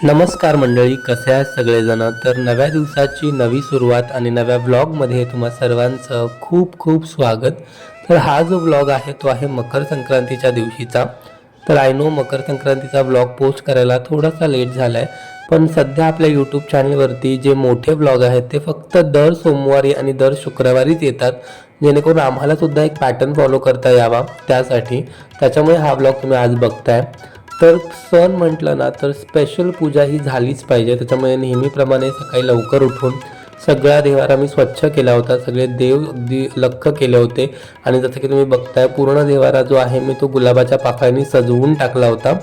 नमस्कार मंडळी, कसे आहेत सगळेजण. तर नव्या दिवसाची नवी सुरुवात आणि नव्या व्लॉगमध्ये तुम्हा सर्वांचं खूप खूप स्वागत. तर हा जो व्लॉग आहे तो आहे मकर संक्रांतीच्या दिवशीचा. तर आय नो मकर संक्रांतीचा व्लॉग पोस्ट करायला थोडासा लेट झाला आहे, पण सध्या आपल्या यूट्यूब चॅनलवरती जे मोठे व्लॉग आहेत ते फक्त दर सोमवारी आणि दर शुक्रवारीच येतात, जेणेकरून आम्हालासुद्धा एक पॅटर्न फॉलो करता यावा त्याच्यामुळे हा व्लॉग तुम्ही आज बघताय. तर सण म्हटलं ना तर स्पेशल पूजा ही झालीच पाहिजे. त्याच्यामुळे नेहमीप्रमाणे सकाळी लवकर उठून सगळा देवारा मी स्वच्छ केला होता, सगळे देव अगदी लख्ख केले होते. आणि जसं की तुम्ही बघताय पूर्ण देवारा जो आहे मी तो गुलाबाच्या पाकळ्यांनी सजवून टाकला होता.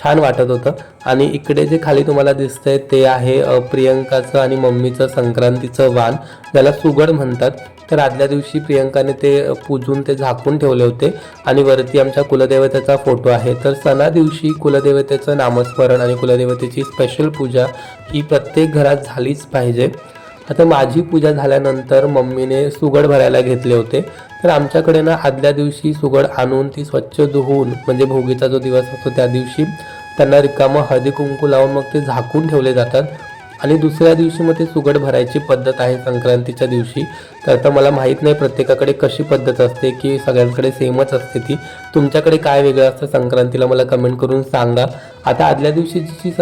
छान वाटत होतं. आणि इकडे जे खाली तुम्हाला दिसतंय ते आहे प्रियंकाचं आणि मम्मीचं संक्रांतीचं वाण, ज्याला सुगड म्हणतात. तर आदल्या दिवशी प्रियंकाने ते पूजून ते झाकून ठेवले होते. आणि वरती आमच्या कुलदेवतेचा फोटो आहे. तर सणा दिवशी कुलदेवतेचं नामस्मरण आणि कुलदेवतेची स्पेशल पूजा ही प्रत्येक घरात झालीच पाहिजे. आता माझी पूजा झाल्यानंतर मम्मीने सुगड भरायला घेतले होते. तर आमच्याकडे ना आदल्या दिवशी सुगड आणून ती स्वच्छ धुवून, म्हणजे भोगीचा जो दिवस असतो त्या दिवशी त्यांना रिकामं हळदी कुंकू लावून मग ते झाकून ठेवले जातात. आणि दुसऱ्या दिवशी मग ते सुगड भरायची पद्धत आहे संक्रांतीच्या दिवशी. तर आता मला माहीत नाही प्रत्येकाकडे कशी पद्धत असते, की सगळ्यांकडे सेमच असते ती. तुमच्याकडे काय वेगळं असतं संक्रांतीला मला कमेंट करून सांगा. आता आदल्या दिवशी जी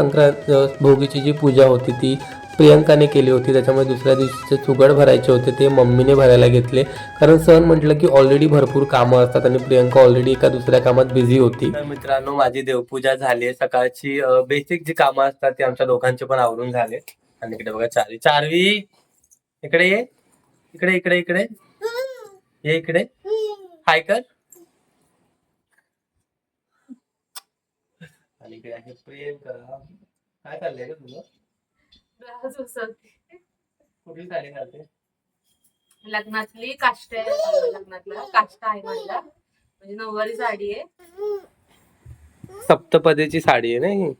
भोगीची जी पूजा होती ती प्रियंकाने केली होती, त्याच्यामुळे दुसऱ्या दिवशीचे सुगड भरायचे होते ते मम्मीने भरायला घेतले. कारण सण म्हटलं की ऑलरेडी भरपूर कामं असतात आणि प्रियंका ऑलरेडी एका दुसऱ्या कामात बिझी होती. तर मित्रांनो, माझी देवपूजा झाली आहे. सकाळची बेसिक जी कामं असतात ती आमच्या दोघांचे पण आवरून झाले. आणि इकडे बघा चारवी चारवी इकडे ये, इकडे इकडे इकडे ये, इकडे हाय कर. आणि इकडे आहे प्रियंका. काय चाललंय ग तुझं? कुठली साडी घालते? लग्नातली काष्ट आहे. लग्नातला काष्ट आहे माझ्या, म्हणजे नऊवारी साडी आहे. सप्तपदीची साडी आहे ना ही.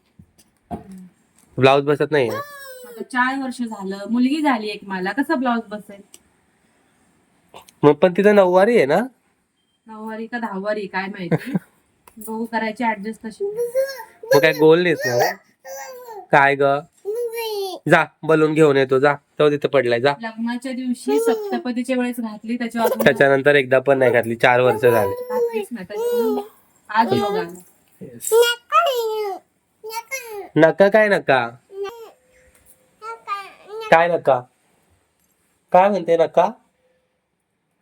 ब्लाऊज बसत नाही. आता 4 वर्ष झालं, मुलगी झाली एक, मला कसा ब्लाऊज बसेल? मग पण तिथं नऊवारी आहे ना. नऊवारी का 10वारी काय माहिती. बघू करायची ऍडजस्ट तशी. मग काय गोल नाहीस ना काय ग. जा बलून घेऊन येतो, जा तो तिथे पडलाय, जा. लग्नाच्या दिवशी सप्तपदीच्या वेळेस घातली, त्याच्यानंतर एकदा पण नाही घातली, 4 वर्ष झाले. घातलीच नाही, त्याच्यामुळे आज योग आला. नका काय नका काय नका काय म्हणते नका.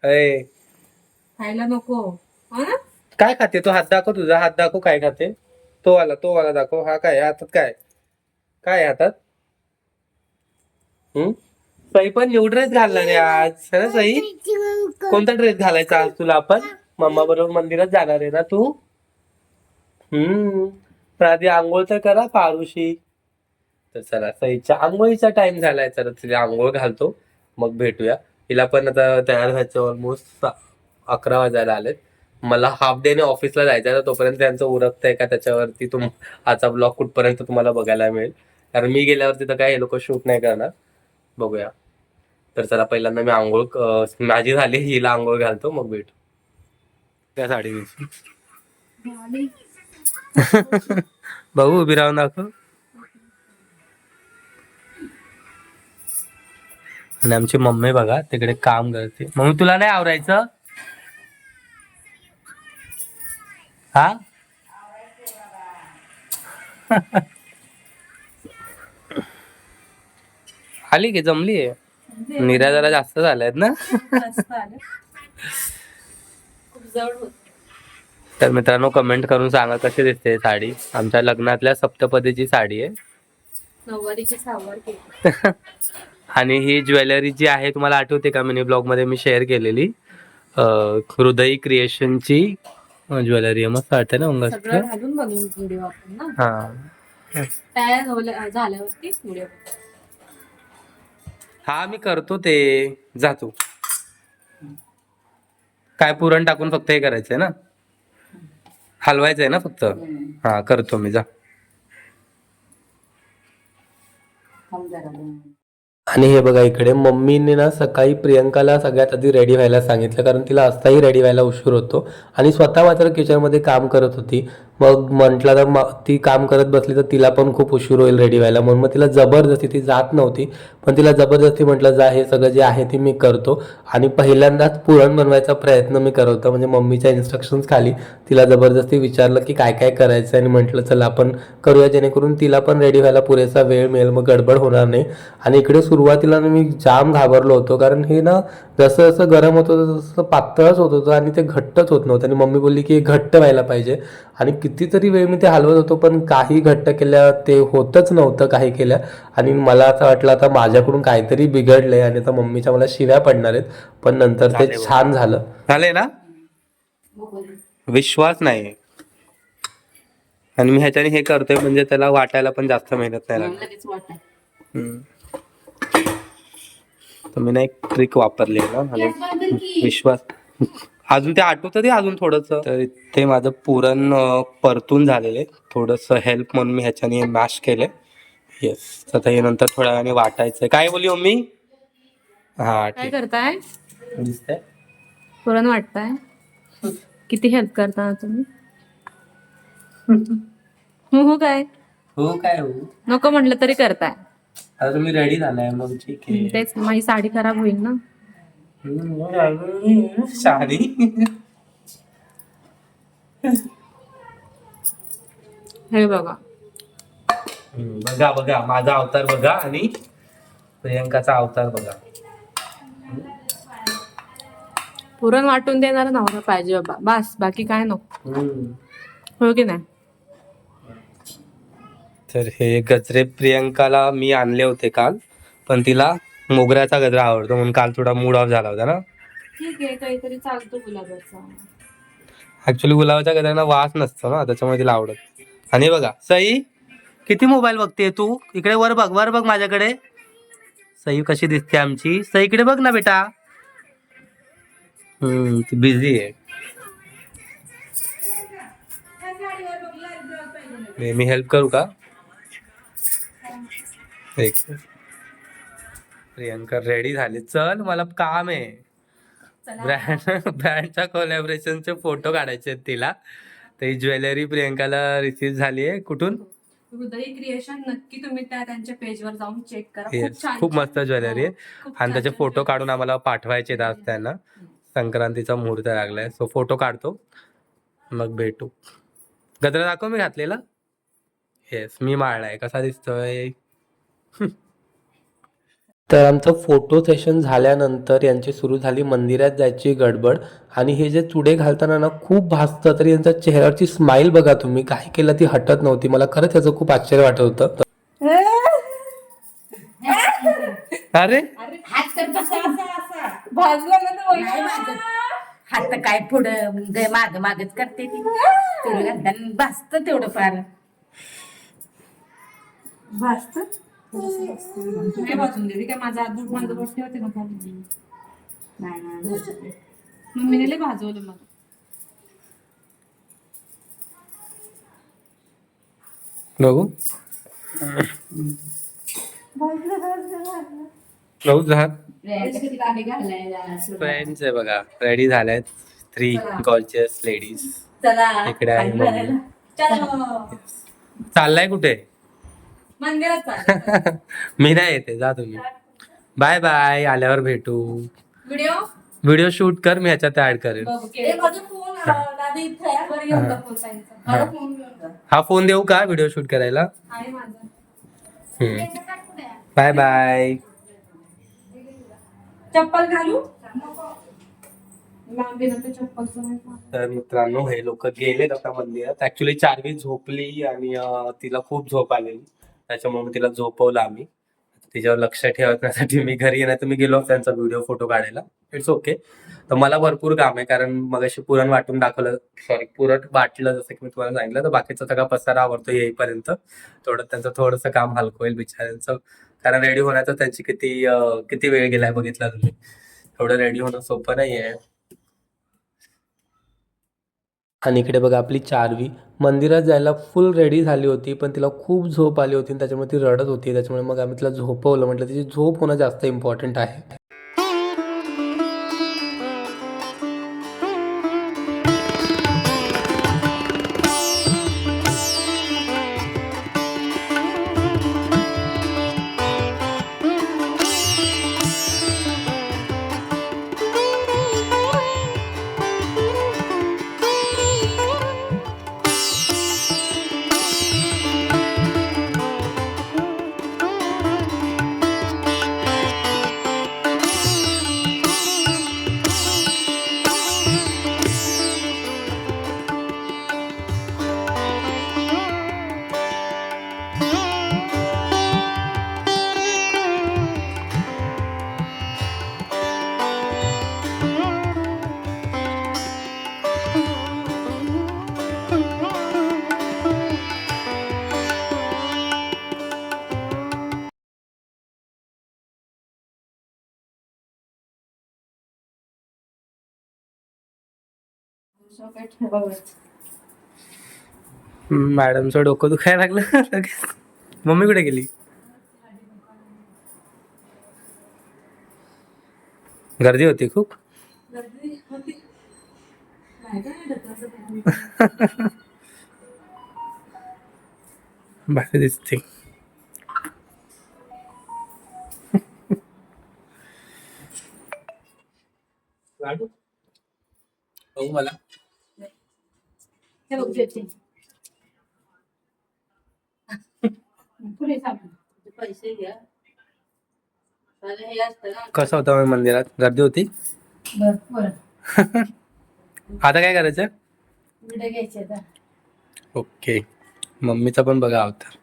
अरे खायला नको हो ना. काय खाते तो? हात दाखव, तुझा हात दाखव काय खाते. तो वाला दाखव. हा काय हातात, काय काय आहे हातात? सई पण न्यू ड्रेस घालणार आहे आज, है ना सई? कोणता ड्रेस घालायचा आज तुला? आपण मम्मा बरोबर मंदिरात जाणार आहे ना तू? पण आधी आंघोळ तर करा पारुशी. तर चला, सईच्या आंघोळीचा टाइम झालाय, तर तिला आंघोळ घालतो, मग भेटूया. तिला पण आता तयार व्हायचं, ऑलमोस्ट 11 वाजायला आलेत. मला हाफ डे ने ऑफिसला जायचं आहे, तोपर्यंत त्यांचं उरकतंय का त्याच्यावरती आजचा ब्लॉग कुठपर्यंत तुम्हाला बघायला मिळेल. कारण मी गेल्यावरती तर काय हे लोक शूट नाही करणार, बघूया. तर चला, पहिल्यांदा मी आंघोळ माझी झाली, हिला आंघोळ घालतो, मग भेटू. त्या साडी बघू, उभी राहून दाखव. आणि आमची मम्मी बघा तिकडे काम करते. मम्मी तुला नाही आवरायचं? हा आली की जमली आहे. निरा जरा जास्त झाल्यात ना. तर मित्रांनो, कमेंट करून सांगा कशी दिसते साडी. आमच्या लग्नातल्या सप्तपदीची साडी आहे. नऊवारीची 6वार केली. आणि ही ज्वेलरी जी आहे, तुम्हाला आठवते का मिनी ब्लॉग मध्ये मी शेअर केलेली, हृदय क्रिएशनची ज्वेलरी आहे. मस्त वाटते ना. सगळं घालून बनवून व्हिडिओ आपण ना. हा तयार झाल्यावरती व्हिडिओ. हा मी करतो ते. जा तू. काय पुरण टाकून फक्त हे करायचंय ना, हलवायचंय ना फक्त. हा करतो मी, जा. आणि हे बघा इकडे मम्मीने ना सकाळी प्रियंकाला सगळ्यात आधी रेडी व्हायला सांगितलं, कारण तिला आत्ताही रेडी व्हायला उशीर होतो. आणि स्वतः मात्र किचनमध्ये काम करत होती. मग म्हटलं तर ती काम करत बसली तर तिला पण खूप उशीर होईल रेडी व्हायला, म्हणून मग तिला जबरदस्ती, ती जात नव्हती पण तिला जबरदस्ती म्हटलं जा, हे सगळं जे आहे ते मी करतो. आणि पहिल्यांदाच पुरण बनवायचा प्रयत्न मी करत होतो, म्हणजे मम्मीच्या इन्स्ट्रक्शन्स खाली तिला जबरदस्ती विचारलं की काय काय करायचं आणि म्हटलं चला आपण करूया, जेणेकरून तिला पण रेडी व्हायला पुरेसा वेळ मिळेल, मग गडबड होणार नाही. आणि इकडे सुरुवातीला ना मी जाम घाबरलो होतो, कारण हे ना जसं जसं गरम होत होतं तसं पातळच होत होतं आणि ते घट्टच होत नव्हतं. आणि मम्मी बोलली की हे घट्ट व्हायला पाहिजे, आणि कितीतरी वेळ मी ते हलवत होतो पण काही घट्ट केल्या ते होतच नव्हतं काही केल्या. आणि मला असं वाटलं आता माझ्याकडून काहीतरी बिघडलंय आणि आता मम्मीच्या मला शिव्या पडणार आहेत, पण नंतर ते छान झालं. झालंय ना, विश्वास नाही. आणि मी ह्याच्याने हे करतोय म्हणजे त्याला वाटायला पण जास्त मेहनत नाही लागत. लगेच वाटाय. तर मी ना एक ट्रिक वापरली आहे ना, आणि विश्वास अजून ते आठवतं ते अजून थोडस. तर ते माझं पुरण परतून झालेलं आहे, थोडस हेल्प म्हणून मी ह्याच्याने मॅश केलंय. येस, आता हे नंतर थोड्या वेळाने वाटायचंय. काय बोलली मम्मी? हा काय ठीक करताय? दिसतंय. पुरण वाटताय? किती हेल्प करता तुम्ही? हो काय? हो काय हो, नको म्हटलं तरी करताय. आता तुम्ही रेडी झालाय मग ठीक आहे. तेच, माझी साडी खराब होईल ना. साडी हे बघा, बघा बघा माझा अवतार बघा आणि प्रियंकाचा अवतार बघा. पुरण वाटून देणार नवरा पाहिजे बाबा, बस बाकी काय नको. हो की नाही? तर हे गजरे प्रियंकाला मी आणले होते काल, पण तिला मोगऱ्याचा गजरा आवडतो म्हणून काल थोडा मूड ऑफ झाला होता ना. ठीक आहे, काहीतरी चालतो गुलाबाचा. ऍक्च्युली गुलाबाच्या गजऱ्यांना वास नसतो ना, त्याच्यामुळे तिला आवडत. आणि बघा सई, किती मोबाईल बघते तू? इकडे वर बघ, वर बघ माझ्याकडे. सई कशी दिसते आमची? सई इकडे बघ ना बेटा. ती बिझी आहे. मी हेल्प करू का? एक प्रियंका रेडी झाली, चल मला काम आहे. ब्रँडच्या कोलॅबरेशनचे फोटो काढायचे आहेत तिला. तर ही ज्वेलरी प्रियंकाला रिसीव झाली आहे. कुठून? हृदय क्रिएशन. नक्की तुम्ही त्यांच्या पेजवर जाऊन चेक करा. येस, खूप मस्त ज्वेलरी आहे आणि त्याचे फोटो काढून आम्हाला पाठवायचे आहेत आज त्यांना. संक्रांतीचा मुहूर्त लागलाय, सो फोटो काढतो मग भेटू. गजरा दाखव मी घातलेला. येस, मी माळलाय. कसा दिसतोय? तर आमचं फोटो सेशन झाल्यानंतर यांची सुरू झाली मंदिरात जायची गडबड. आणि हे जे चुडे घालताना ना खूप भासतं, तरी यांच्या चेहऱ्यावरची स्माईल बघा तुम्ही, काय केलं ती हटत नव्हती. मला खरंच याचं खूप आश्चर्य वाटत होतं. अरे हात काय पुढं माग मागच करते ती, तेवढं घालताना भासत तेवढं फार भाजत नाही भाजून देते काय? माझा दूध माझं गोष्टी होते ना खाली. नाही मम्मीने लय भाजवलं मला. बघू फ्रेंड्स आहे बघा, रेडी झाल्यात 3 गॉर्जियस लेडीज. चला इकडे आहे मम्मी. चाललाय कुठे? मंदिरात मी नाही येते, जा तुम्ही. बाय बाय, आल्यावर भेटू. व्हिडिओ शूट कर, मी ह्याच्यात ऍड करेन. हा फोन देऊ का व्हिडिओ शूट करायला? Bye bye. चप्पल घालू? तर मित्रांनो, हे लोक गेलेत आता मंदिरात. ऍक्च्युली चार्वी झोपली आणि तिला खूप झोप आलेली, त्याच्यामुळे मी तिला झोपवलं आम्ही. तिच्यावर लक्ष ठेवण्यासाठी मी घरी येण्यात मी गेलो त्यांचा व्हिडिओ फोटो काढायला. It's okay. तर मला भरपूर काम आहे, कारण मगाशी पुरण वाटून दाखवलं, सॉरी पुरण वाटलं जसं की मी तुम्हाला सांगितलं. तर बाकीचा सगळा पसारा आवडतो येईपर्यंत, तेवढं त्यांचं थोडंसं काम हलकं होईल बिचाऱ्यांचं, कारण रेडी होण्याचा त्यांची किती वेळ गेलाय बघितला तुम्ही. एवढं रेडी होणं सोपं नाहीये. आणि इकडे बघा आपली चार्वी मंदिरात जायला फुल रेडी झाली होती, पण तिला खूप झोप आली होती, त्याच्यामुळे ती रडत होती. त्याच्यामुळे मग आम्ही तिला झोपवलं, म्हटलं तिची झोप होणं जास्त इम्पॉर्टंट आहे. मॅडमचं डोकं दुखायला लागलं लगेच. मम्मी कुठे गेली? गर्दी होती खूप. भारी दिसते. लाडू बघू मला. हे बघ ज्योती. पैसे घ्या. हे असतं ना. कसं होतं मग मंदिरात? गर्दी होती. भरपूर आता काय करायचं? व्हिडिओ घ्यायचे आता. ओके. मम्मीचा पण बघा अवतार.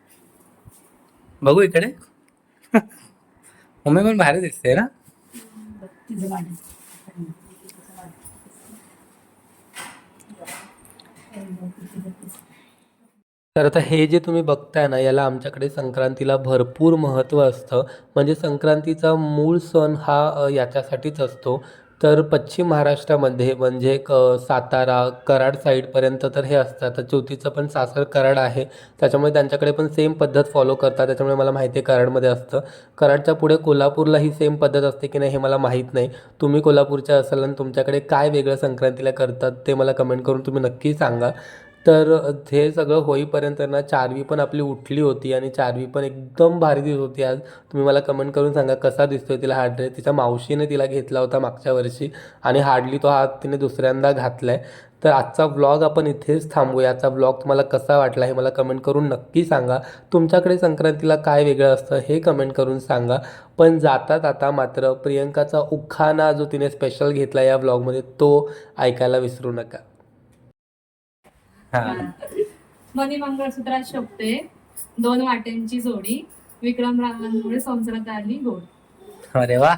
बघू इकडे. मम्मी पण भारी दिसते ना. तिचं मांड. तर आता हे जे तुम्ही बघताय ना, याला आमच्याकडे संक्रांतीला भरपूर महत्त्व असतं. म्हणजे संक्रांतीचा मूळ सण हा याच्यासाठीच असतो. तर पश्चिम महाराष्ट्रामध्ये म्हणजे सातारा, कराड साईडपर्यंत तर हे असतं. आता ज्योतीचं पण सासर कराड आहे, त्याच्यामुळे त्यांच्याकडे पण सेम पद्धत फॉलो करतात. त्याच्यामुळे मला माहिती आहे कराडमध्ये असतं. कराडच्या पुढे कोल्हापूरला ही सेम पद्धत असते की नाही हे मला माहीत नाही. तुम्ही कोल्हापूरच्या असाल आणि तुमच्याकडे काय वेगळं संक्रांतीला करतात ते मला कमेंट करून तुम्ही नक्की सांगा. तर हे सगळं होईपर्यंत ना चारवी पण आपली उठली होती आणि चारवी पण एकदम भारी दिसत होती आज. तुम्ही मला कमेंट करून सांगा कसा दिसतोय तिला हा ड्रेस. तिच्या मावशीने तिला घेतला होता मागच्या वर्षी आणि हार्डली तो हा तिने दुसऱ्यांदा घातला आहे. तर आजचा व्लॉग आपण इथेच थांबूया. आजचा व्लॉग तुम्हाला कसा वाटला हे मला कमेंट करून नक्की सांगा. तुमच्याकडे संक्रांतीला काय वेगळं असतं हे कमेंट करून सांगा. पण जाता जाता मात्र प्रियंकाचा उखाणा जो तिने स्पेशल घेतला या व्लॉगमध्ये तो ऐकायला विसरू नका. हां. मनी मंगळसूत्रात शोभते 2 वाट्यांची जोडी. विक्रम रावांमुळे संसारात आली गोड. अरे वा.